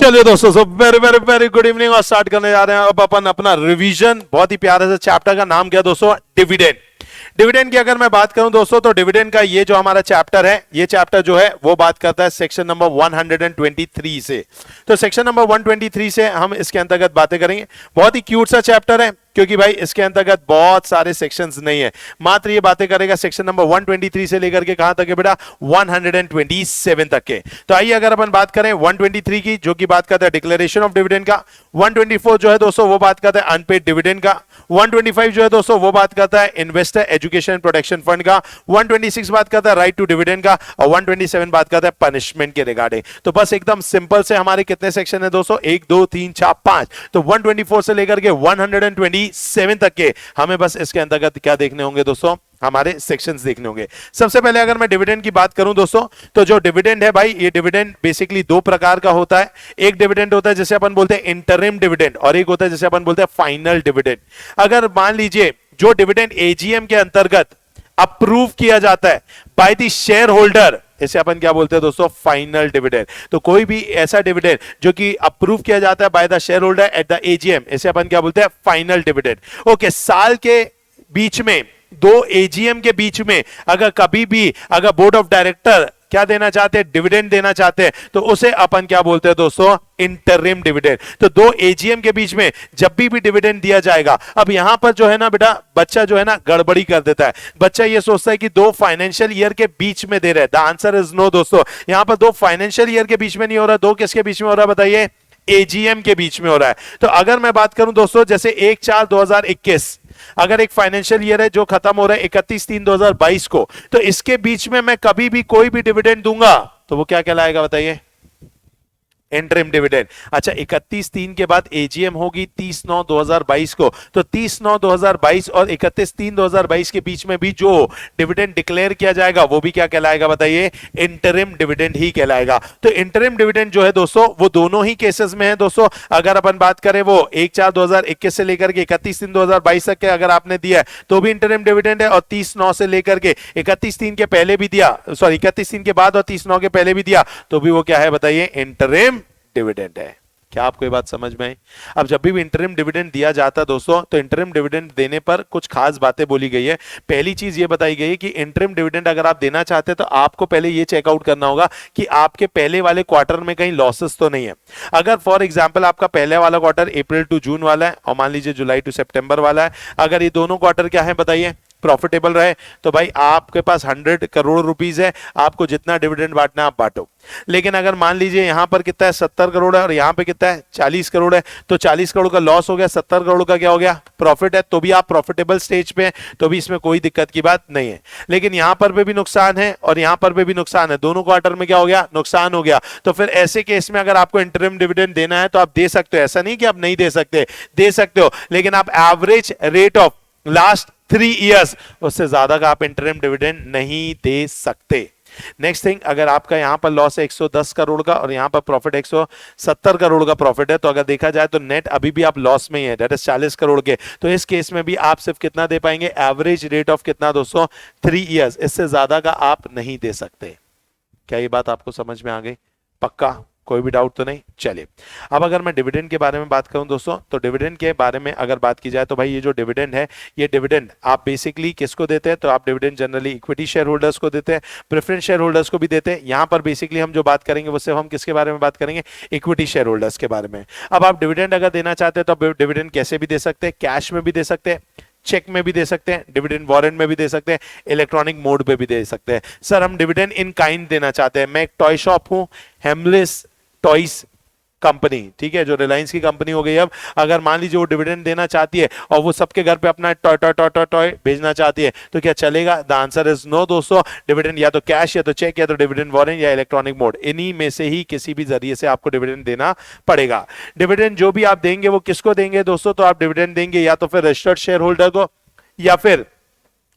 चलिए दोस्तों, so very very very good evening और स्टार्ट करने जा रहे हैं अब अपन अपना रिवीजन। बहुत ही प्यारे से चैप्टर का नाम क्या दोस्तों, डिविडेंड। डिविडेंड की अगर मैं बात करूं दोस्तों तो डिविडेंड का ये जो हमारा चैप्टर है, ये चैप्टर जो है वो बात करता है सेक्शन नंबर 123 से। तो सेक्शन नंबर 123 से हम इसके अंतर्गत बातें करेंगे। बहुत ही क्यूट सा चैप्टर है क्योंकि भाई इसके अंतर्गत बहुत सारे सेक्शंस नहीं है, मात्र ये बातें करेगा सेक्शन नंबर 123 से लेकर के कहां तक है बेटा, 127 तक के। तो आइए अगर अपन बात करें 123 की, जो कि बात करता है डिक्लेरेशन ऑफ डिविडेंड का। 124 जो है दोस्तों वो बात करता है अनपेड डिविडेंड का। 125 जो है दोस्तों वो बात करता है इन्वेस्टर एजुकेशन प्रोटेक्शन फंड का। 126 बात करता है राइट टू डिविडेंड का और 127 बात करता है पनिशमेंट के रिगार्डिंग। तो बस एकदम सिंपल से हमारे कितने सेक्शन है दोस्तों, 1 2 3 4 5। तो 124 से लेकर के 127 तक के हमें बस इसके अंतर्गत क्या देखने होंगे दोस्तों, हमारे सेक्शंस देखने होंगे। सबसे पहले अगर मैं डिविडेंड की बात करूं दोस्तों, तो जो डिविडेंड है भाई, ये डिविडेंड बेसिकली दो प्रकार का होता है। एक डिविडेंड होता है जिसे अपन बोलते हैं इंटरिम डिविडेंड और एक होता है जिसे अपन बोलते हैं फाइनल डिविडेंड। अगर मान लीजिए जो डिविडेंड एजीएम के अंतर्गत अप्रूव किया जाता है बाय द शेयर होल्डर, इसे अपन क्या बोलते हैं दोस्तों, फाइनल डिविडेंड। तो कोई भी ऐसा डिविडेंड जो कि अप्रूव किया जाता है by the share holder at the AGM, इसे अपन क्या बोलते हैं, फाइनल डिविडेंड। ओके, साल के बीच में दो एजीएम के बीच में अगर कभी भी अगर बोर्ड ऑफ डायरेक्टर क्या देना चाहते हैं, डिविडेंड देना चाहते हैं, तो उसे अपन क्या बोलते हैं दोस्तों, इंटरिम डिविडेंड। तो दो एजीएम के बीच में जब भी डिविडेंड दिया जाएगा, अब यहां पर जो है ना बेटा, बच्चा जो है ना गड़बड़ी कर देता है। बच्चा ये सोचता है कि दो फाइनेंशियल ईयर के बीच में दे रहे हैं। द आंसर इज नो दोस्तों, यहां पर दो फाइनेंशियल ईयर के बीच में नहीं हो रहा। दो किसके बीच में हो रहा है बताइए, एजीएम के बीच में हो रहा है। तो अगर मैं बात करूं दोस्तों, जैसे 1/4/2021 अगर एक फाइनेंशियल ईयर है जो खत्म हो रहा है 31/3/2022 को, तो इसके बीच में मैं कभी भी कोई भी डिविडेंड दूंगा तो वो क्या कहलाएगा बताइए, इंटरिम डिविडेंड। अच्छा, 31/3 के बाद एजीएम होगी 30/9/2022 को, तो 30/9/2022 और 31/3/2022 के बीच में भी जो डिविडेंड डिक्लेयर किया जाएगा वो भी क्या कहलाएगा बताइए, इंटरिम डिविडेंड ही कहलाएगा। तो इंटरिम डिविडेंड जो है दोस्तों वो दोनों ही केसेस में है दोस्तों। अगर अपन बात करें वो 1/4/2021 से लेकर के 31/3/2022 तक के अगर आपने दिया है तो भी इंटरिम डिविडेंड है, और 30/9 से लेकर के 31/3 के पहले भी दिया, सॉरी 31/3 के बाद और 30/9 के पहले भी दिया, तो भी वो क्या है बताइए, इंटरिम डिविडेंड है। क्या आपको ये बात समझ में आई? अब जब भी इंटरिम डिविडेंड दिया जाता है दोस्तों, तो इंटरिम डिविडेंड देने पर कुछ खास बातें बोली गई है। पहली चीज ये बताई गई है कि इंटरिम डिविडेंड अगर आप देना चाहते हैं तो आपको पहले ये चेकआउट करना होगा कि आपके पहले वाले क्वार्टर में कहीं लॉसेस तो नहीं है। अगर फॉर एग्जांपल आपका पहले वाला क्वार्टर अप्रैल टू जून वाला है और मान लीजिए जुलाई टू सितंबर वाला है, अगर ये दोनों क्वार्टर क्या है बताइए, प्रॉफिटेबल रहे, तो भाई आपके पास 100 करोड़ रुपीस है, आपको जितना डिविडेंड बांटना है आप बांटो। लेकिन अगर मान लीजिए यहां पर कितना है, 70 करोड़ है और यहां पे कितना है, 40 करोड़ है, तो 40 करोड़ का लॉस हो गया, 70 करोड़ का क्या हो गया, प्रॉफिट है, तो भी आप प्रॉफिटेबल स्टेज पे हैं, तो भी इसमें कोई दिक्कत की बात नहीं है। लेकिन यहां पर भी नुकसान है और यहां पर भी नुकसान है, दोनों क्वार्टर में क्या हो गया, नुकसान हो गया। तो फिर ऐसे केस में अगर आपको इंटरिम डिविडेंड देना है तो आप दे सकते हो, ऐसा नहीं कि आप नहीं दे सकते, दे सकते हो, लेकिन आप average rate of last 3 years उससे ज्यादा का आप इंटरिम डिविडेंड नहीं दे सकते। नेक्स्ट थिंग, अगर आपका यहां पर लॉस है 110 करोड़ का और यहां पर प्रॉफिट 170 करोड़ का प्रॉफिट है, तो अगर देखा जाए तो नेट अभी भी आप लॉस में ही है, दैट इज 40 करोड़ के। तो इस केस में भी आप सिर्फ कितना दे पाएंगे, एवरेज रेट ऑफ कितना दोस्तों, 3 इयर्स, इससे ज्यादा का आप नहीं दे सकते। क्या ये बात आपको समझ में आ गई? पक्का, कोई भी डाउट तो नहीं? चलिए, अब अगर मैं डिविडेंड के बारे में बात करूं दोस्तों, तो डिविडेंड के बारे में अगर बात की जाए तो भाई ये जो डिविडेंड है, ये डिविडेंड आप बेसिकली किसको देते हैं, तो आप dividend generally equity share holders को देते हैं, प्रेफरेंस शेयर होल्डर्स को भी देते हैं। यहां पर बेसिकली हम जो बात करेंगे वो सिर्फ हम किसके बारे में बात करेंगे, इक्विटी शेयर होल्डर्स के बारे में। अब आप डिविडेंड अगर देना चाहते हैं तो आप डिविडेंड कैसे भी दे सकते हैं, कैश में भी दे सकते हैं, चेक में भी दे सकते हैं, डिविडेंड वारंट में भी दे सकते हैं, इलेक्ट्रॉनिक मोड पे भी दे सकते हैं। सर हम डिविडेंड इन काइंड देना चाहते हैं, मैं एक टॉय शॉप हूं, हेमलेस टॉयज कंपनी, ठीक है, जो रिलायंस की कंपनी हो गई। अब अगर मान लीजिए वो डिविडेंड देना चाहती है और वो सबके घर पे अपना toy toy toy toy toy भेजना चाहती है, तो क्या चलेगा? द आंसर इज नो दोस्तों। डिविडेंड या तो कैश या तो चेक या तो डिविडेंड वारंट या इलेक्ट्रॉनिक मोड, इन्हीं में से ही किसी भी जरिए से आपको डिविडेंड देना पड़ेगा। डिविडेंड जो भी आप देंगे वो किसको देंगे दोस्तों, तो आप डिविडेंड देंगे या तो फिर रजिस्टर्ड शेयर होल्डर को या फिर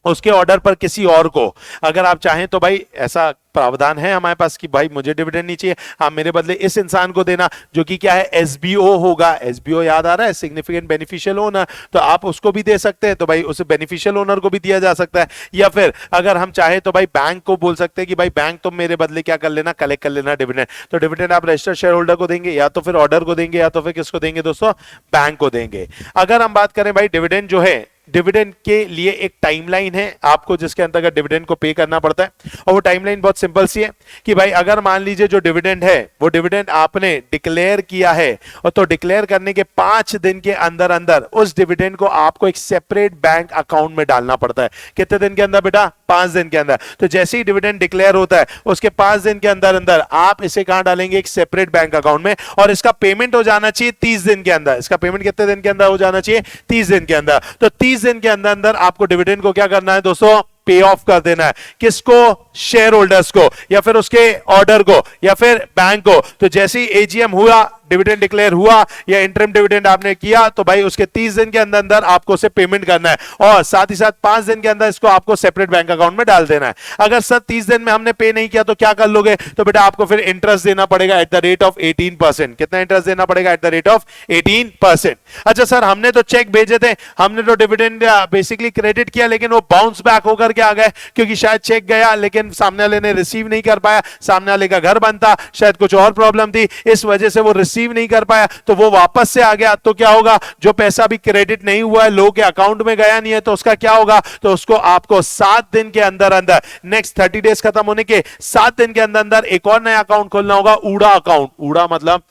उसके ऑर्डर पर किसी और को। अगर आप चाहें तो भाई ऐसा प्रावधान है हमारे पास कि भाई मुझे डिविडेंड नहीं चाहिए, आप मेरे बदले इस इंसान को देना जो कि क्या है, एसबीओ होगा। एसबीओ याद आ रहा है, सिग्निफिकेंट बेनिफिशियल ओनर, तो आप उसको भी दे सकते हैं, तो भाई उस बेनिफिशियल ओनर को भी दिया जा सकता है। या फिर अगर हम चाहे तो भाई बैंक को बोल सकते हैं कि भाई बैंक तुम मेरे बदले क्या कर लेना, कलेक्ट कर लेना डिविडेंड। तो डिविडेंड आप रजिस्टर्ड शेयर होल्डर को देंगे, या तो फिर ऑर्डर को देंगे, या तो फिर किसको देंगे दोस्तों, बैंक को देंगे। अगर हम बात करें भाई डिविडेंड जो है, डिविडेंड के लिए एक टाइमलाइन है आपको जिसके अंतर्गत डिविडेंड को पे करना पड़ता है, और वो टाइमलाइन बहुत सिंपल सी है कि भाई अगर मान लीजिए जो डिविडेंड है वो डिविडेंड आपने डिक्लेयर किया है, और तो डिक्लेयर करने के 5 दिन के अंदर अंदर उस डिविडेंड को आपको एक सेपरेट बैंक अकाउंट में डालना पड़ता है। कितने दिन के अंदर बेटा, 5 दिन के अंदर। तो जैसे ही डिविडेंड डिक्लेयर होता है उसके 5 दिन के अंदर अंदर आप इसे कहां डालेंगे, एक सेपरेट बैंक अकाउंट में, और इसका पेमेंट हो जाना चाहिए 30 दिन के अंदर। इसका पेमेंट कितने दिन के अंदर हो जाना चाहिए, 30 दिन के अंदर। तो 30 दिन के अंदर अंदर आपको डिविडेंड को क्या करना है दोस्तों, पे ऑफ कर देना है। किसको, शेयर होल्डर्स को, या फिर उसके ऑर्डर को, या फिर बैंक को। तो जैसे ही एजीएम हुआ, डिविडेंड डिक्लेयर हुआ या इंटरिम डिविडेंड आपने किया, तो भाई उसके 30 दिन के अंदर अंदर आपको उसे पेमेंट करना है, और साथ ही साथ 5 दिन के अंदर इसको आपको सेपरेट बैंक अकाउंट में डाल देना है। अगर सर 30 दिन में हमने पे नहीं किया तो क्या कर लोगे, तो बेटा आपको फिर इंटरेस्ट देना पड़ेगा एट द रेट ऑफ 18%। कितना इंटरेस्ट देना पड़ेगा, एट द रेट ऑफ 18%। अच्छा सर हमने तो चेक भेजे थे, हमने तो डिविडेंड बेसिकली क्रेडिट किया, लेकिन वो बाउंस बैक होकर के आ गए, क्योंकि शायद चेक गया लेकिन सामने वाले ने रिसीव नहीं कर पाया, सामने वाले का घर बनता, शायद कुछ और प्रॉब्लम थी, इस वजह से वो रिसीव नहीं कर पाया, तो वो वापस से आ गया। तो क्या होगा, जो पैसा भी क्रेडिट नहीं हुआ है, लोगों के अकाउंट में गया नहीं है, तो उसका क्या होगा, तो उसको आपको 7 दिन के अंदर अंदर, नेक्स्ट 30 डेज खत्म होने के 7 दिन के अंदर अंदर एक और नया अकाउंट खोलना होगा, ऊड़ा अकाउंट। ऊड़ा मतलब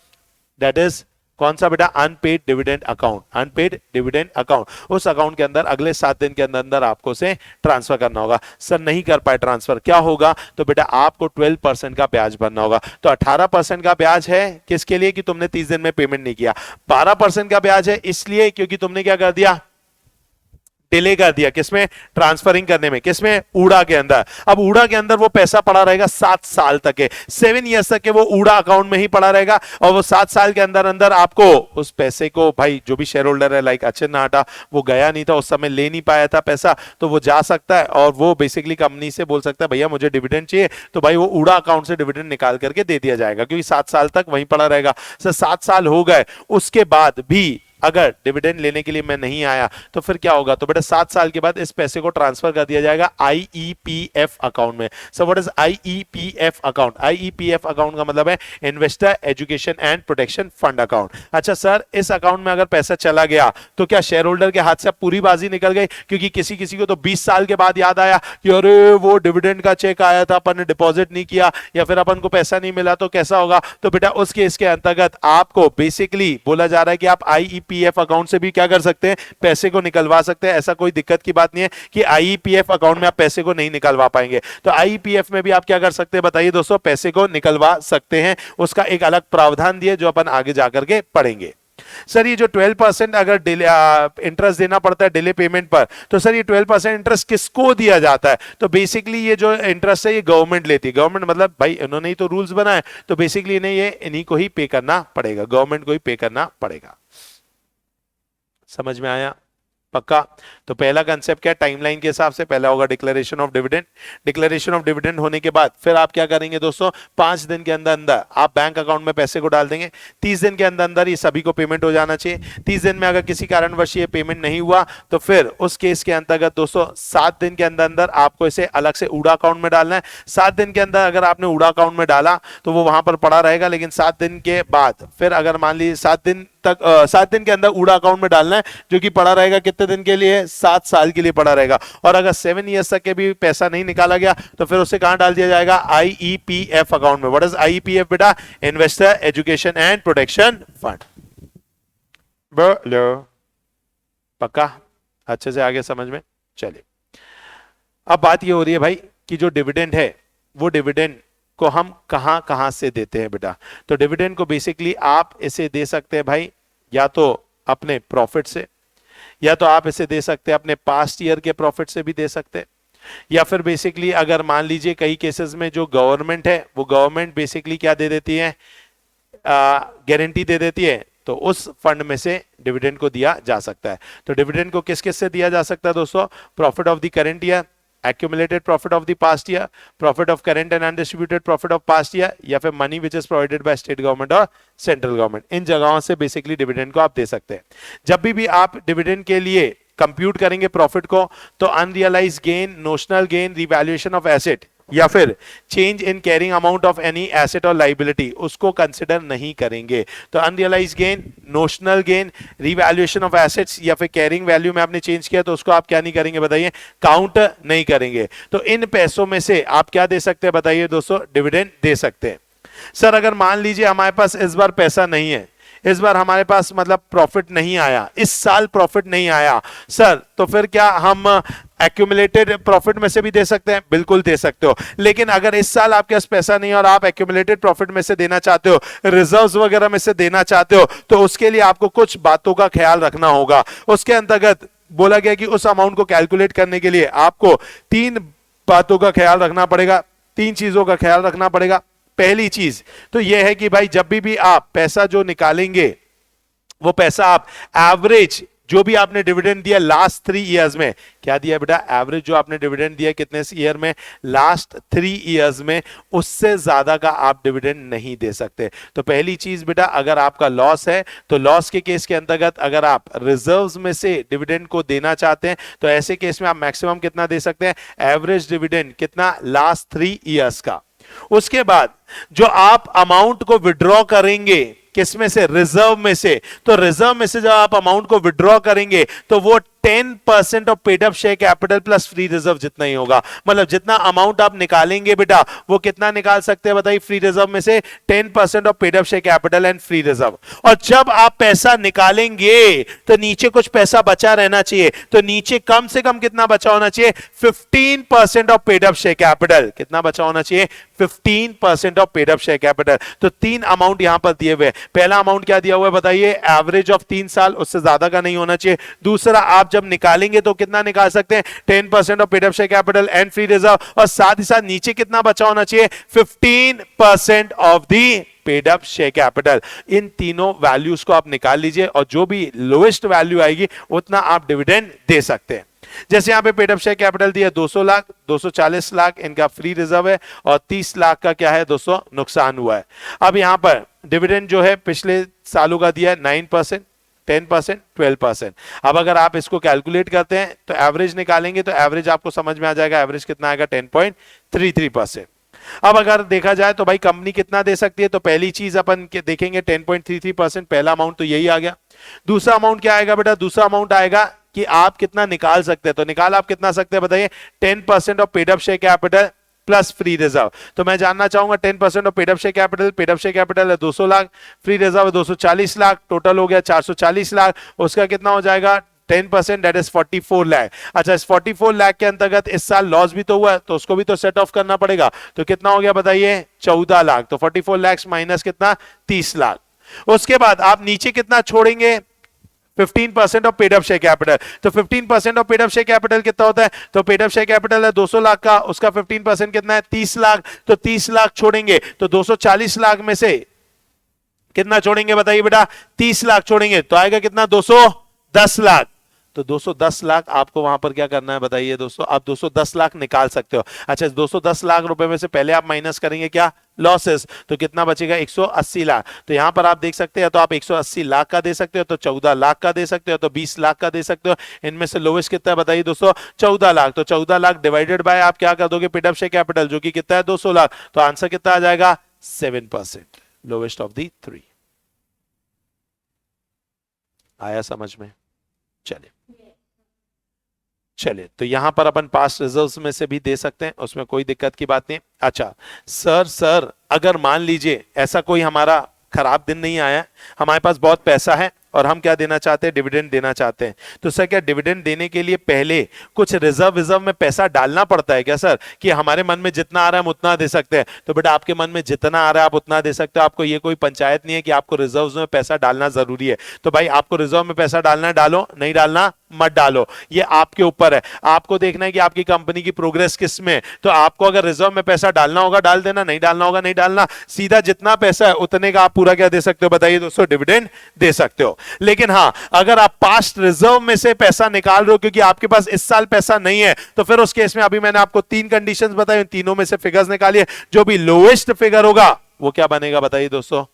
दैट इज कौन सा बेटा, unpaid dividend account. Unpaid dividend account, उस अकाउंट के अंदर अगले 7 दिन के अंदर अंदर आपको से ट्रांसफर करना होगा। सर नहीं कर पाए ट्रांसफर, क्या होगा, तो बेटा आपको 12% का ब्याज भरना होगा। तो 18% का ब्याज है किसके लिए, कि तुमने 30 दिन में पेमेंट नहीं किया। 12% का ब्याज है इसलिए क्योंकि तुमने क्या कर दिया, डिले कर दिया, किसमें, ट्रांसफरिंग करने में, किसमें, ऊड़ा के अंदर। अब ऊड़ा के अंदर वो पैसा पड़ा रहेगा 7 साल तक के, 7 ईयर्स तक के वो ऊड़ा अकाउंट में ही पड़ा रहेगा, और वो 7 साल के अंदर अंदर आपको उस पैसे को, भाई जो भी शेयर होल्डर है, लाइक अक्षय नाहटा, वो गया नहीं था उस समय, ले नहीं पाया था पैसा, तो वो जा सकता है और वो बेसिकली कंपनी से बोल सकता है भैया मुझे डिविडेंड चाहिए, तो भाई वो ऊड़ा अकाउंट से डिविडेंड निकाल करके दे दिया जाएगा, क्योंकि 7 साल तक वहीं पड़ा रहेगा। सर 7 साल हो गए, उसके बाद भी अगर डिविडेंड लेने के लिए मैं नहीं आया तो फिर क्या होगा, तो बेटा 7 साल के बाद इस पैसे को ट्रांसफर कर दिया जाएगा आईईपीएफ अकाउंट में। So what is IEPF account, IEPF account का मतलब है investor education and protection fund account. अच्छा सर इस अकाउंट में अगर पैसा चला गया तो क्या शेयर होल्डर के हाथ से पूरी बाजी निकल गई, क्योंकि किसी किसी को तो 20 साल के बाद याद आया कि अरे वो डिविडेंड का चेक आया था, अपन ने डिपॉजिट नहीं किया, या फिर अपन को पैसा नहीं मिला, तो कैसा होगा, तो बेटा उस केस के अंतर्गत आपको बेसिकली बोला जा रहा है कि आप आईईपीएफ अकाउंट से भी क्या कर सकते हैं, पैसे को निकलवा सकते हैं। ऐसा कोई दिक्कत की बात नहीं है कि आईईपीएफ अकाउंट में आप पैसे को नहीं निकलवा पाएंगे, तो आईईपीएफ में भी आप क्या कर सकते हैं, बताइए दोस्तों, पैसे को निकलवा सकते हैं। उसका एक अलग प्रावधान दिए जो अपन आगे जाकर के पढ़ेंगे। सर ये जो 12% अगर इंटरेस्ट देना पड़ता है डिले पेमेंट पर, तो सर ये 12% इंटरेस्ट किसको दिया जाता है, तो बेसिकली ये जो इंटरेस्ट है ये गवर्नमेंट लेती है। गवर्नमेंट मतलब भाई इन्होंने ही तो रूल्स बनाए, तो बेसिकली इन्हें ये इन्हीं को ही पे करना पड़ेगा, गवर्नमेंट को ही पे करना पड़ेगा। समझ में आया, पक्का। तो पहला कंसेप्ट क्या है, टाइमलाइन के हिसाब से पहला होगा declaration of dividend. Declaration of dividend होने के बाद फिर आप क्या करेंगे दोस्तों, 5 दिन के अंदर अंदर आप बैंक अकाउंट में पैसे को डाल देंगे। 30 दिन के अंदर अंदर ये सभी को पेमेंट हो जाना चाहिए। 30 दिन में अगर किसी कारणवश ये पेमेंट नहीं हुआ तो फिर उस केस के अंतर्गत दोस्तों 7 दिन के अंदर अंदर आपको इसे अलग से ऊड़ा अकाउंट में डालना है। 7 दिन के अंदर अगर आपने ऊड़ा अकाउंट में डाला तो वो वहां पर पड़ा रहेगा, लेकिन 7 दिन के बाद फिर अगर मान लीजिए 7 दिन तक 7 दिन के अंदर ऊड़ा अकाउंट में डालना है, जो कि पड़ा रहेगा कितने दिन के लिए, 7 साल के लिए पड़ा रहेगा। और अगर 7 ईयर्स तक के भी पैसा नहीं निकाला गया तो फिर उसे कहां डाल दिया जाएगा, आईईपीएफ अकाउंट में। व्हाट इज आईईपीएफ बेटा, investor education and protection fund. बोलो पक्का, अच्छे से आगे समझ में चलिए। अब बात ये हो रही है भाई कि जो डिविडेंड है वो डिविडेंड को हम कहां कहां से देते हैं बेटा, तो डिविडेंड को बेसिकली आप इसे दे सकते हैं भाई या तो अपने प्रॉफिट से, या तो आप इसे दे सकते हैं अपने पास्ट ईयर के प्रॉफिट से भी दे सकते हैं, या फिर बेसिकली अगर मान लीजिए कई केसेस में जो गवर्नमेंट है वो गवर्नमेंट बेसिकली क्या दे देती है, गारंटी दे देती है, तो उस फंड में से डिविडेंड को दिया जा सकता है। तो डिविडेंड को किस किस से दिया जा सकता है दोस्तों, profit of the current year, accumulated profit of the past year, profit of current and undistributed profit of past year, या फिर money which is provided by state government और central government. इन जगहों से बेसिकली डिविडेंड को आप दे सकते हैं. जब भी आप डिविडेंड के लिए कंप्यूट करेंगे प्रॉफिट को, तो unrealise gain, notional gain, revaluation of asset या फिर change in carrying amount of any asset और लाइबिलिटी, उसको कंसिडर नहीं करेंगे. तो unrealise gain, notional gain, revaluation of assets या फिर कैरिंग वैल्यू में आपने चेंज किया तो उसको आप क्या नहीं करेंगे बताइए, काउंट नहीं करेंगे. तो इन पैसों में से आप क्या दे सकते हैं बताइए दोस्तों, डिविडेंड दे सकते हैं. सर अगर मान लीजिए हमारे पास इस बार पैसा नहीं है, इस बार हमारे पास मतलब प्रॉफिट नहीं आया, इस साल प्रॉफिट नहीं आया सर, तो फिर क्या हम एक्यूमुलेटेड प्रॉफिट में से भी दे सकते हैं? बिल्कुल दे सकते हो. लेकिन अगर इस साल आपके पास पैसा नहीं है और आप एक्यूमुलेटेड प्रॉफिट में से देना चाहते हो, रिजर्व्स वगैरह में से देना चाहते हो, तो उसके लिए आपको कुछ बातों का ख्याल रखना होगा. उसके अंतर्गत बोला गया कि उस अमाउंट को कैलकुलेट करने के लिए आपको 3 बातों का ख्याल रखना पड़ेगा, 3 चीजों का ख्याल रखना पड़ेगा. पहली चीज तो यह है कि भाई जब भी आप पैसा जो निकालेंगे, वो पैसा आप एवरेज जो भी आपने डिविडेंड दिया लास्ट 3 इयर्स में, क्या दिया बेटा, एवरेज जो आपने डिविडेंड दिया कितने ईयर में, लास्ट 3 इयर्स में, उससे ज्यादा का आप डिविडेंड नहीं दे सकते. तो पहली चीज बेटा, अगर आपका लॉस है तो लॉस के केस के अंतर्गत अगर आप रिजर्व्स में से डिविडेंड को देना चाहते हैं तो ऐसे केस में आप मैक्सिमम कितना दे सकते हैं, एवरेज डिविडेंड कितना, लास्ट 3 इयर्स का. उसके बाद जो आप अमाउंट को विड्रॉ करेंगे किसमें से, रिजर्व में से, तो रिजर्व में से जब आप अमाउंट को विड्रॉ करेंगे तो वो 10% of paid up share capital plus free reserve जितना ही होगा. मतलब जितना अमाउंट आप निकालेंगे बेटा वो कितना निकाल सकते हैं बताइए, फ्री रिजर्व में से 10% of paid up share capital and free reserve. और जब आप पैसा निकालेंगे तो नीचे कुछ पैसा बचा रहना चाहिए, तो नीचे कम से कम कितना बचा होना चाहिए, 15% of paid up share capital. कितना बचा होना चाहिए, 15% of paid up share capital. तो 3 अमाउंट यहां पर दिए हुए. पहला अमाउंट क्या दिया हुआ है बताइए, एवरेज ऑफ 3 साल, उससे ज्यादा का नहीं होना चाहिए. दूसरा, आप जब निकालेंगे तो कितना निकाल सकते हैं, 10% of paid up share capital and free reserve, और साथ ही साथ नीचे कितना बचा होना चाहिए, 15% of the paid up share capital. इन तीनों वैल्यूज को आप निकाल लीजिए और जो भी लोएस्ट वैल्यू आएगी उतना आप डिविडेंड दे सकते हैं. जैसे यहां पे पेड अप शेयर कैपिटल दिया 200 लाख, 240 लाख इनका फ्री रिजर्व है और 30 लाख का क्या है दोस्तों, नुकसान हुआ है. अब यहां पर डिविडेंड जो है पिछले सालों का दिया है 9%, 10%, 12%. अब अगर आप इसको कैलकुलेट करते हैं तो एवरेज निकालेंगे तो एवरेज आपको समझ में आ जाएगा, एवरेज कितना आएगा, 10.33%. अब अगर देखा जाए तो भाई कंपनी कितना दे सकती है, तो पहली चीज अपन देखेंगे 10.33%, पहला अमाउंट तो यही आ गया. दूसरा अमाउंट क्या आएगा बेटा, दूसरा अमाउंट आएगा कि आप कितना निकाल सकते हैं. तो निकाल आप कितना सकते हैं बताइए, 10% of paid up share capital plus free reserve. तो मैं जानना चाहूंगा 10% of paid up share capital, paid up share capital है 200 लाख, फ्री रिजर्व है 240 लाख, टोटल हो गया 440 लाख. उसका कितना हो जाएगा, 10% दैट इज 44 लाख. अच्छा, इस 44 लाख के अंतर्गत इस साल लॉस भी तो हुआ है तो उसको भी तो सेट ऑफ करना पड़ेगा. तो कितना हो गया बताइए, 14 लाख. तो 44 लाख माइनस कितना, 30 लाख. उसके बाद आप नीचे कितना छोड़ेंगे, 15% of paid up share capital. तो 15% of paid up share capital कितना होता है, तो पेड अप शेयर कैपिटल है 200 लाख का, उसका 15% कितना है, 30 लाख. तो 30 लाख छोड़ेंगे तो 240 लाख में से कितना छोड़ेंगे बताइए बेटा, 30 लाख छोड़ेंगे तो आएगा कितना, 210 लाख. तो 210 लाख आपको वहां पर क्या करना है बताइए दोस्तों, आप 210 लाख निकाल सकते हो. अच्छा, 210 लाख रुपए में से पहले आप माइनस करेंगे क्या, लॉसेस, तो कितना बचेगा, 180 लाख. तो यहां पर आप देख सकते हैं तो आप 180 लाख का दे सकते हो, तो 14 लाख का दे सकते हो, तो 20 लाख का दे सकते हो. इनमें से लोवेस्ट कितना है बताइए दोस्तों, 14 लाख. तो 14 लाख डिवाइडेड बाय आप क्या कर दोगे, पेड अप शेयर कैपिटल जो कि कितना है 200 लाख. तो आंसर कितना आ जाएगा, 7%, लोवेस्ट ऑफ द 3. आया समझ में, चलिए तो यहां पर अपन पास्ट रिजर्व्स में से भी दे सकते हैं, उसमें कोई दिक्कत की बात नहीं. अच्छा सर अगर मान लीजिए ऐसा कोई हमारा खराब दिन नहीं आया, हमारे पास बहुत पैसा है और हम क्या देना चाहते हैं, डिविडेंड देना चाहते हैं, तो सर क्या डिविडेंड देने के लिए पहले कुछ रिजर्व में पैसा डालना पड़ता है क्या सर, कि हमारे मन में जितना आ रहा है हम उतना दे सकते हैं? तो बेटा आपके मन में जितना आ रहा है आप उतना दे सकते हो. आपको ये कोई पंचायत नहीं है कि आपको रिजर्व में पैसा डालना जरूरी है. तो भाई आपको रिजर्व में पैसा डालना है डालो, नहीं डालना मत डालो, ये आपके ऊपर है. आपको देखना है कि आपकी कंपनी की प्रोग्रेस किस में. तो आपको अगर रिजर्व में पैसा डालना होगा डाल देना, नहीं डालना होगा नहीं डालना. सीधा जितना पैसा है उतने का आप पूरा क्या दे सकते हो बताइए दोस्तों, डिविडेंड दे सकते हो. लेकिन हाँ, अगर आप पास्ट रिजर्व में से पैसा निकाल रहे हो क्योंकि आपके पास इस साल पैसा नहीं है, तो फिर उस केस में अभी मैंने आपको 3 कंडीशंस बताई, तीनों में से फिगर्स निकालिए, जो भी लोएस्ट फिगर होगा वो क्या बनेगा बताइए दोस्तों,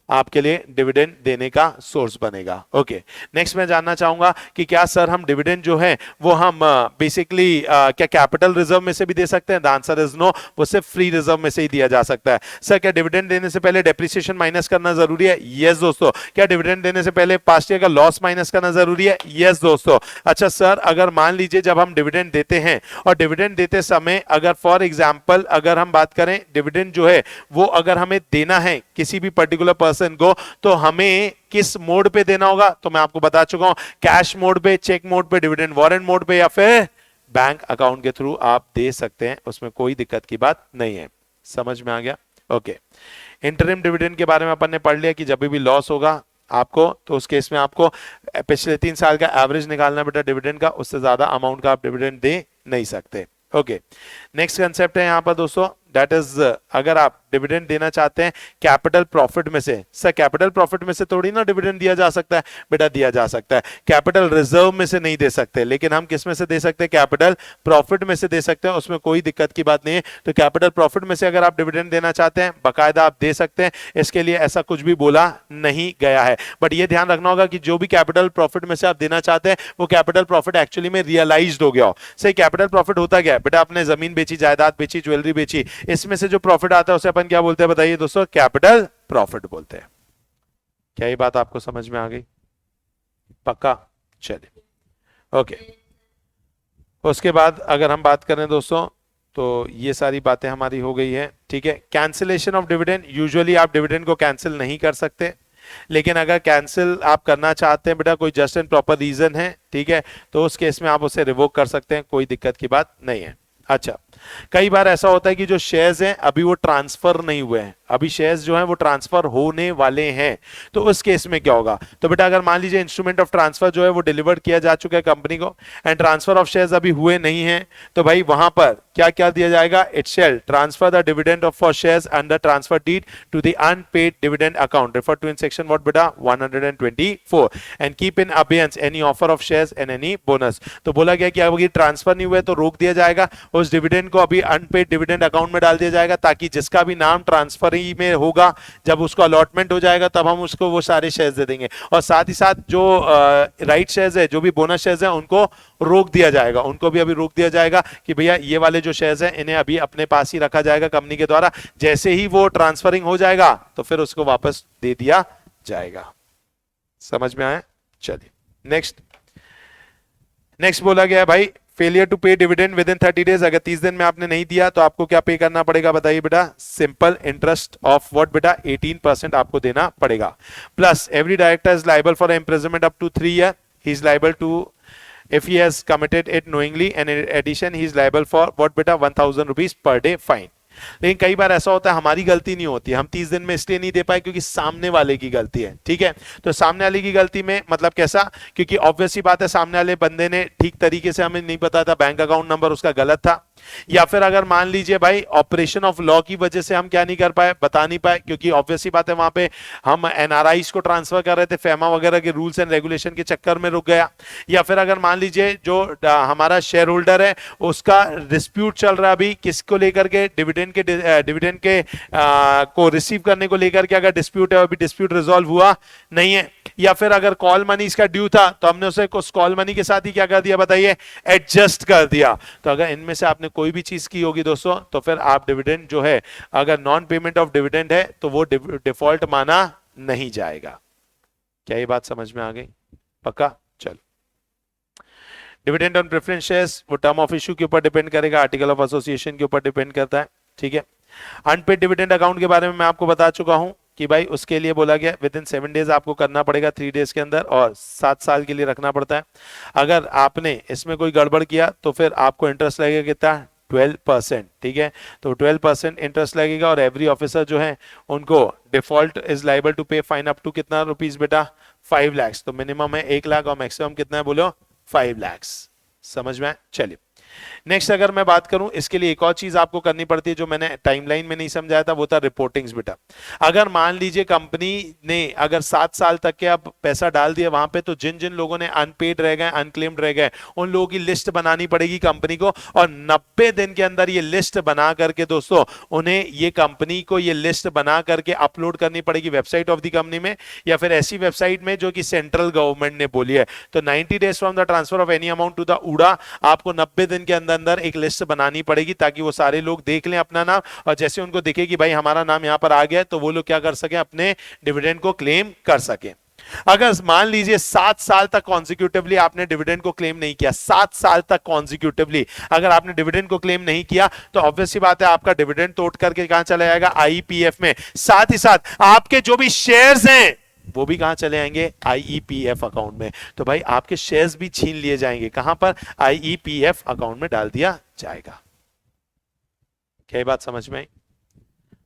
आपके लिए डिविडेंड देने का सोर्स बनेगा। ओके, नेक्स्ट मैं जानना चाहूंगा कि क्या सर हम डिविडेंड जो है वो हम बेसिकली क्या कैपिटल रिजर्व में से भी दे सकते हैं? द आंसर इज नो, वो सिर्फ फ्री रिजर्व में से ही दिया जा सकता है। सर क्या डिविडेंड देने से पहले डेप्रिसिएशन माइनस करना जरूरी है? यस दोस्तों। क्या डिविडेंड देने से पहले पास्ट ईयर का लॉस माइनस करना जरूरी है? यस दोस्तों। अच्छा सर, अगर मान लीजिए जब हम डिविडेंड देते हैं और डिविडेंड देते समय अगर फॉर एग्जाम्पल अगर हम बात करें डिविडेंड जो है वो अगर हमें देना है किसी भी पर्टिकुलर पर्सन को, तो हमें किस मोड पे देना होगा? तो मैं आपको बता चुका हूं, कैश मोड पे, चेक मोड पे, डिविडेंड वारंट मोड पे, या फिर बैंक अकाउंट के थ्रू आप दे सकते हैं, उसमें कोई दिक्कत की बात नहीं है। समझ में आ गया? ओके, इंटरिम डिविडेंड के बारे में अपन ने पढ़ लिया कि जब भी लॉस होगा आपको, तो उस केस में आपको पिछले 3 साल का एवरेज निकालना बेटा डिविडेंड का, उससे ज्यादा अमाउंट का आप डिविडेंड दे नहीं सकते। ओके, नेक्स्ट कंसेप्ट है यहां पर दोस्तों, दैट इज अगर आप डिविडेंड देना चाहते हैं कैपिटल प्रॉफिट में से। सर कैपिटल प्रॉफिट में से थोड़ी ना डिविडेंड दिया जा सकता है? बेटा दिया जा सकता है, कैपिटल रिजर्व में से नहीं दे सकते, लेकिन हम किस में से दे सकते हैं? कैपिटल प्रॉफिट में से दे सकते हैं, उसमें कोई दिक्कत की बात नहीं है। तो कैपिटल प्रॉफिट में से अगर आप डिविडेंड देना चाहते हैं बाकायदा आप दे सकते हैं, इसके लिए ऐसा कुछ भी बोला नहीं गया है। बट ये ध्यान रखना होगा कि जो भी कैपिटल प्रॉफिट में से आप देना चाहते हैं वो कैपिटल प्रॉफिट एक्चुअली में रियलाइज्ड हो गया हो। सही, कैपिटल प्रॉफिट होता क्या है बेटा? आपने जमीन बेची, जायदाद बेची, ज्वेलरी बेची, इसमें से जो प्रॉफिट आता है उसे अपन क्या बोलते हैं बताइए दोस्तों? कैपिटल प्रॉफिट बोलते हैं। क्या ये बात आपको समझ में आ गई? पक्का? चलिए, ओके। उसके बाद अगर हम बात करें दोस्तों, तो ये सारी बातें हमारी हो गई है, ठीक है। कैंसिलेशन ऑफ डिविडेंड, यूजुअली आप डिविडेंड को कैंसिल नहीं कर सकते, लेकिन अगर कैंसिल आप करना चाहते हैं बेटा, कोई जस्ट एंड प्रॉपर रीजन है, ठीक है, तो उस केस में आप उसे रिवोक कर सकते हैं, कोई दिक्कत की बात नहीं है। अच्छा, कई बार ऐसा होता है कि जो शेयर्स हैं अभी वो ट्रांसफर नहीं हुए हैं, अभी शेयर्स जो हैं वो ट्रांसफर होने वाले हैं, तो उस केस में क्या होगा? तो बेटा अगर मान लीजिए इंस्ट्रूमेंट ऑफ ट्रांसफर जो है वो डिलीवर्ड किया जा चुका है कंपनी को एंड ट्रांसफर ऑफ शेयर्स अभी हुए नहीं हैं, तो भाई वहां पर क्या क्या दिया जाएगा? It shall transfer the dividend of for shares under transfer deed to the unpaid dividend account refer to in section what बेटा 124 and keep in abeyance any offer of shares and any bonus. तो बोला गया कि अगर transfer नहीं हुए तो रोक दिया जाएगा, उस डिविडेंड को अभी अनपेड डिविडेंड अकाउंट में डाल दिया जाएगा, ताकि जिसका भी नाम ट्रांसफर ही में होगा जब उसको अलॉटमेंट हो जाएगा तब हम उसको वो सारे शेयर्स दे देंगे, और साथ ही साथ जो राइट शेयर्स है, जो भी बोनस शेयर्स है, उनको रोक दिया जाएगा, उनको भी अभी रोक दिया जाएगा कि भैया ये वाले जो शेयर्स हैं इन्हें अभी अपने पास ही रखा जाएगा कंपनी के द्वारा, जैसे ही वो ट्रांसफरिंग हो जाएगा तो फिर उसको वापस दे दिया जाएगा। समझ में आया? चलिए नेक्स्ट बोला गया है भाई फेलियर टू पे डिविडेंड विद इन 30 डेज, अगर 30 दिन में आपने नहीं दिया तो आपको क्या पे करना पड़ेगा बताइए बेटा? सिंपल इंटरेस्ट ऑफ व्हाट बेटा 18% आपको देना पड़ेगा, plus every director is liable for imprisonment up to 3 year, he is liable to if he has committed it knowingly, and in addition he is liable for what beta 1000 rupees per day fine। लेकिन कई बार ऐसा होता है हमारी गलती नहीं होती, हम 30 दिन में इसलिए नहीं दे पाए क्योंकि सामने वाले की गलती है, ठीक है। तो सामने वाले की गलती में मतलब कैसा? क्योंकि ऑब्वियस ही बात है सामने वाले बंदे ने ठीक तरीके से हमें नहीं बताया था, बैंक अकाउंट नंबर उसका गलत था, या फिर अगर मान लीजिए भाई ऑपरेशन ऑफ लॉ की वजह से हम क्या नहीं कर पाए, बता नहीं पाए, क्योंकि ऑब्वियस ही बात है वहां पे हम एनआरआईज को ट्रांसफर कर रहे थे, फेमा वगैरह के रूल्स एंड रेगुलेशन के चक्कर में रुक गया, या फिर अगर मान लीजिए जो हमारा शेयर होल्डर है उसका डिस्प्यूट चल रहा है अभी किसको लेकर के, डिविडेंड के को रिसीव करने को लेकर के अगर डिस्प्यूट है, अभी डिस्प्यूट रिजॉल्व हुआ नहीं है, या फिर अगर कॉल मनी इसका ड्यू था तो हमने उसे उस कॉल मनी के साथ ही क्या कर दिया बताइए? एडजस्ट कर दिया। तो अगर इनमें से आपने कोई भी चीज की होगी दोस्तों तो फिर आप डिविडेंड जो है अगर नॉन पेमेंट ऑफ डिविडेंड है तो वो डिफॉल्ट माना नहीं जाएगा। क्या ये बात समझ में आ गई? पक्का? चलो, डिविडेंड ऑन प्रेफरेंस शेयर्स वो टर्म ऑफ इश्यू के ऊपर डिपेंड करेगा, आर्टिकल ऑफ एसोसिएशन के ऊपर डिपेंड करता है, ठीक है। अनपेड डिविडेंड अकाउंट के बारे में मैं आपको बता चुका हूं कि भाई उसके लिए बोला गया विद इन 7 डेज आपको करना पड़ेगा, 3 डेज के अंदर, और 7 साल के लिए रखना पड़ता है। अगर आपने इसमें कोई गड़बड़ किया तो फिर आपको इंटरेस्ट लगेगा कितना? 12%, ठीक है। तो 12% इंटरेस्ट लगेगा, और एवरी ऑफिसर जो है उनको डिफॉल्ट इज लाइबल टू पे फाइन अप टू कितना रुपीज बेटा? 5 लाख। तो मिनिमम है 1 लाख और मैक्सिमम कितना है बोलो? 5 लाख। समझ में? चलिए नेक्स्ट अगर मैं बात करूं, इसके लिए एक और चीज आपको करनी पड़ती है जो मैंने टाइमलाइन में नहीं समझाया था, वो था रिपोर्टिंग्स बेटा। अगर मान लीजिए कंपनी ने अगर 7 साल तक के अब पैसा डाल दिया वहां पे, तो जिन जिन लोगों ने अनपेड रह गए, अनक्लेम्ड रह गए, उन लोगों की लिस्ट बनानी पड़ेगी कंपनी को, और 90 दिन के अंदर ये लिस्ट बना करके दोस्तों उन्हें ये कंपनी को ये लिस्ट बना करके अपलोड करनी पड़ेगी वेबसाइट ऑफ द कंपनी में, या फिर ऐसी वेबसाइट में जो कि सेंट्रल गवर्नमेंट ने बोली है। तो 90 days from the transfer of any amount to the उड़ा, आपको 90 दिन के अंदर अंदर एक लिस्ट बनानी पड़ेगी ताकि वो सारे लोग देख लें अपना नाम, और जैसे उनको दिखे कि भाई हमारा नाम यहां पर आ गया, तो वो लोग क्या कर सके, अपने डिविडेंड को क्लेम कर सके। अगर मान लीजिए 7 साल तक कॉन्जिक्यूटिवली आपने डिविडेंड को क्लेम नहीं किया, 7 साल तक कॉन्जिक्यूटिवली अगर आपने डिविडेंड को क्लेम नहीं किया, तो ऑब्वियस सी बात है आपका डिविडेंड तोड़ करके कहां चला जाएगा, आईईपीएफ में। साथ ही साथ आपके जो भी शेयर्स हैं वो भी कहां चले आएंगे, आईईपीएफ अकाउंट में। तो भाई आपके शेयर्स भी छीन लिए जाएंगे, कहां पर, आईईपीएफ अकाउंट में डाल दिया जाएगा। क्या ये बात समझ में आई?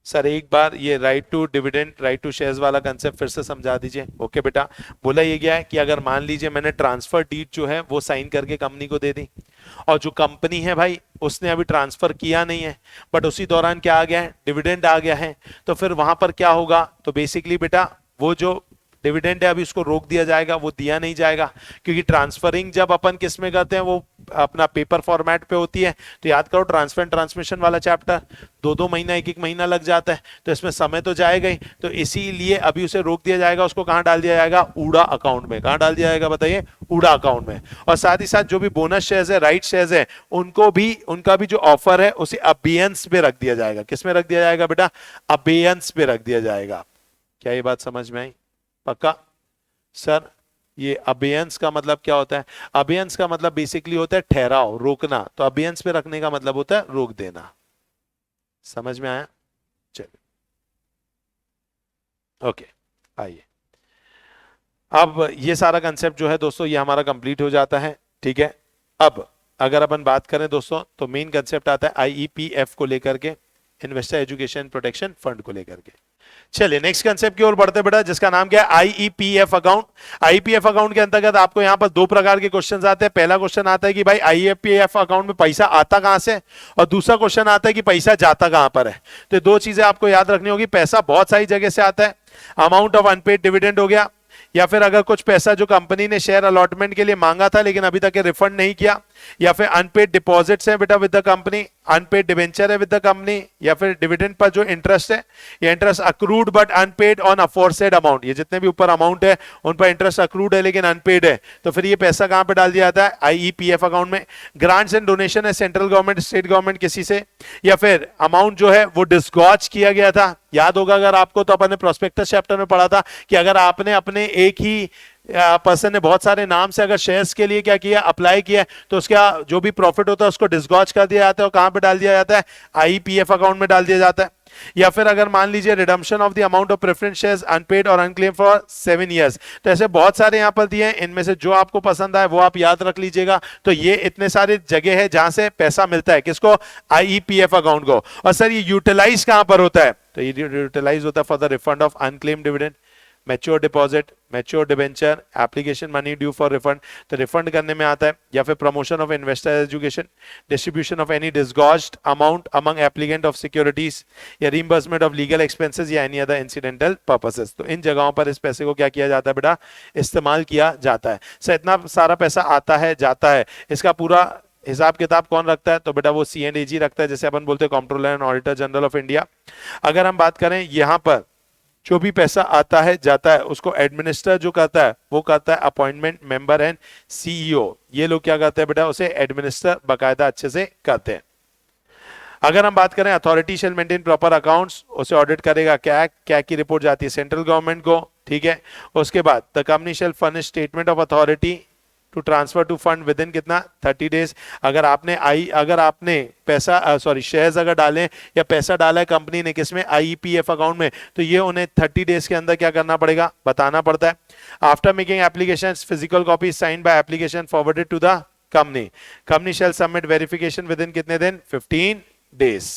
सर एक बार ये right to dividend, right to shares वाला कंसेप्ट फिर से समझा दीजिए। ओके बेटा, बोला ये गया है कि अगर मान लीजिए मैंने ट्रांसफर डीड जो है वो साइन करके कंपनी को दे दी, और जो कंपनी है भाई उसने अभी ट्रांसफर किया नहीं है, बट उसी दौरान क्या आ गया है, डिविडेंड आ गया है, तो फिर वहां पर क्या होगा, तो बेसिकली बेटा वो जो डिविडेंड है अभी उसको रोक दिया जाएगा, वो दिया नहीं जाएगा, क्योंकि ट्रांसफरिंग जब अपन किस में करते हैं, वो अपना पेपर फॉर्मेट पे होती है। तो याद करो ट्रांसफर एंड ट्रांसमिशन वाला चैप्टर 2-2 महीना, 1-1 महीना लग जाता है, तो इसमें समय तो जाएगा ही, तो इसीलिए अभी उसे रोक दिया जाएगा। उसको कहां डाल दिया जाएगा, ऊड़ा अकाउंट में। कहां डाल दिया जाएगा बताइए, ऊड़ा अकाउंट में। और साथ ही साथ जो भी बोनस शेयर्स है, राइट शेयर्स है, उनको भी, उनका भी जो ऑफर है उसे अबेयंस पे रख दिया जाएगा। किस में रख दिया जाएगा बेटा, अबेयंस पे रख दिया जाएगा। क्या ये बात समझ में आई? पक्का? सर ये अबेयंस का मतलब क्या होता है, अबेयंस का मतलब बेसिकली होता है ठहराव, रोकना, तो अबेयंस पे रखने का मतलब होता है रोक देना। समझ में आया? चलिए ओके, आइए अब ये सारा कंसेप्ट जो है दोस्तों ये हमारा कंप्लीट हो जाता है। ठीक है, अब अगर अपन बात करें दोस्तों तो मेन कंसेप्ट आता है आईईपीएफ को लेकर के, इन्वेस्टर एजुकेशन प्रोटेक्शन फंड को लेकर के। चलिए नेक्स्ट कंसेप्ट की ओर बढ़ते बेटा, जिसका नाम क्या है, आईईपीएफ अकाउंट। आईईपीएफ अकाउंट के अंतर्गत आपको यहां पर 2 प्रकार के क्वेश्चंस आते हैं। पहला क्वेश्चन आता है कि भाई आईईपीएफ अकाउंट में पैसा आता कहां से, और दूसरा क्वेश्चन आता है कि पैसा जाता कहां पर है। तो 2 चीजें आपको याद रखनी होगी। पैसा बहुत सारी जगह से आता है, अमाउंट ऑफ अनपेड डिविडेंड हो गया, या फिर अगर कुछ पैसा जो कंपनी ने शेयर अलॉटमेंट के लिए मांगा था लेकिन अभी तक रिफंड नहीं किया, या फिर अनपेड डिपॉजिट्स है बेटा with the company, unpaid debenture है विद द कंपनी, या फिर डिविडेंड पर जो इंटरेस्ट है, या interest accrued but unpaid on aforesaid amount, ये जितने भी ऊपर अमाउंट है उन पर इंटरेस्ट अक्रूड है लेकिन अनपेड है, तो फिर ये पैसा कहां पे डाल दिया जाता है, आईईपीएफ अकाउंट में। ग्रांट्स एंड डोनेशन है सेंट्रल गवर्नमेंट, स्टेट गवर्नमेंट किसी से, या फिर अमाउंट जो है वो डिस्गॉज किया गया था। याद होगा अगर आपको, तो अपन ने प्रोस्पेक्टस चैप्टर में पढ़ा था कि अगर आपने अपने एक ही पर्सन ने बहुत सारे नाम से अगर शेयर्स के लिए क्या किया, अप्लाई किया, तो उसका जो भी प्रॉफिट होता है उसको डिस्गॉज कर दिया जाता है, और कहां पे डाल दिया जाता है, आईईपीएफ अकाउंट में डाल दिया जाता है। या फिर अगर मान लीजिए redemption of the amount of preference shares unpaid और अनक्लेम फॉर 7 इयर्स, तो ऐसे बहुत सारे यहां पर दिए हैं, इनमें से जो आपको पसंद आए वो आप याद रख लीजिएगा। तो ये इतने सारे जगह है जहां से पैसा मिलता है, किसको, आईईपीएफ अकाउंट को। और सर ये यूटिलाइज कहां पर होता है, तो ये यूटिलाइज होता है for the refund of unclaim dividend, mature deposit, mature debenture, application money due for refund, तो रिफंड करने में आता है, या फिर promotion of investor education, distribution of any disgorged amount among applicant of securities, या रीइंबर्समेंट ऑफ लीगल एक्सपेंसेस या any other incidental purposes. तो इन जगहों पर इस पैसे को क्या किया जाता है बेटा, इस्तेमाल किया जाता है। सर इतना सारा पैसा आता है जाता है, इसका पूरा हिसाब किताब कौन रखता है, तो बेटा वो C&AG रखता है, जैसे अपन बोलते हैं controller and auditor general of India. अगर हम बात करें यहां पर जो भी पैसा आता है जाता है उसको एडमिनिस्टर जो करता है वो करता है अपॉइंटमेंट मेंबर एंड सीईओ, ये लोग क्या करते हैं बेटा, उसे एडमिनिस्टर बकायदा अच्छे से करते हैं। अगर हम बात करें authority shall maintain proper accounts, उसे ऑडिट करेगा क्या की रिपोर्ट जाती है सेंट्रल गवर्नमेंट को। ठीक है, उसके बाद the company shall furnish statement of authority to transfer to fund within कितना, 30 डेज। अगर आपने पैसा शेयर्स अगर डालें या पैसा डाला है कंपनी ने किसमें, आईईपीएफ अकाउंट में, तो ये उन्हें 30 डेज के अंदर क्या करना पड़ेगा, बताना पड़ता है। After making application physical copy signed by application forwarded to the company shall submit verification within कितने दिन, 15 डेज।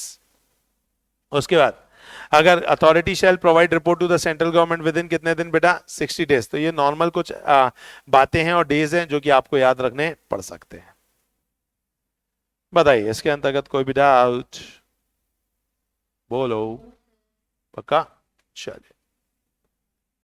उसके बाद अगर authority shall provide report to the central government within कितने दिन बेटा, 60 डेज। तो ये नॉर्मल कुछ बातें हैं और डेज हैं जो कि आपको याद रखने पड़ सकते हैं। बताइए इसके अंतर्गत कोई भी डाउट? बोलो। पक्का? चलिए।